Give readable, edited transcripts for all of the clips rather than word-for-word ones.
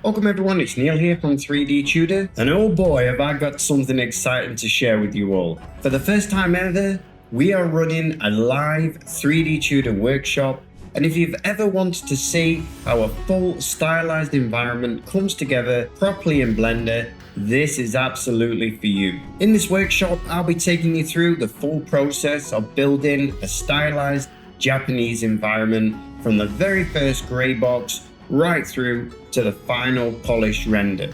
Welcome everyone, it's Neil here from 3D Tutor, and oh boy have I got something exciting to share with you all. For the first time ever, we are running a live 3D Tutor workshop, and if you've ever wanted to see how a full stylized environment comes together properly in Blender, this is absolutely for you. In this workshop, I'll be taking you through the full process of building a stylized Japanese environment from the very first grey box right through to the final polished render.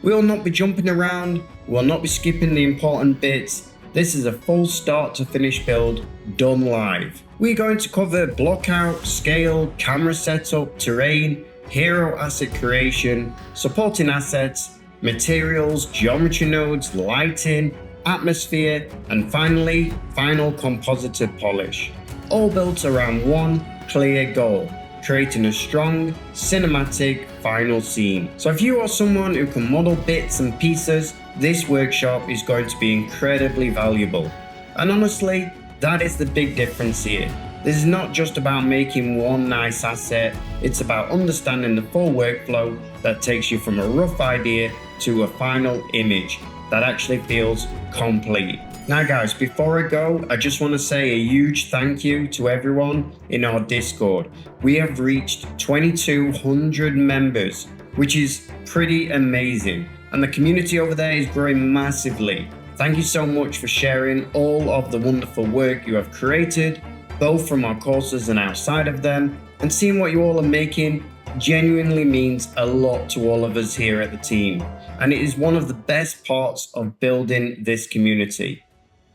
We will not be jumping around, we will not be skipping the important bits. This is a full start to finish build done live. We're going to cover block out, scale, camera setup, terrain, hero asset creation, supporting assets, materials, geometry nodes, lighting, atmosphere, and finally, final compositor polish. All built around one clear goal: creating a strong, cinematic final scene. So if you are someone who can model bits and pieces, this workshop is going to be incredibly valuable. And honestly, that is the big difference here. This is not just about making one nice asset, it's about understanding the full workflow that takes you from a rough idea to a final image that actually feels complete. Now guys, before I go, I just want to say a huge thank you to everyone in our Discord. We have reached 2,200 members, which is pretty amazing. And the community over there is growing massively. Thank you so much for sharing all of the wonderful work you have created, both from our courses and outside of them. And seeing what you all are making genuinely means a lot to all of us here at the team. And it is one of the best parts of building this community.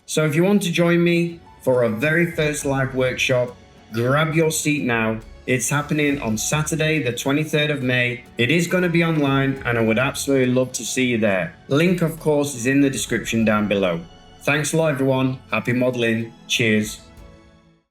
So if you want to join me for our very first live workshop, grab your seat now. It's happening on Saturday, the 23rd of May. It is going to be online and I would absolutely love to see you there. Link, of course, is in the description down below. Thanks a lot, everyone. Happy modeling. Cheers.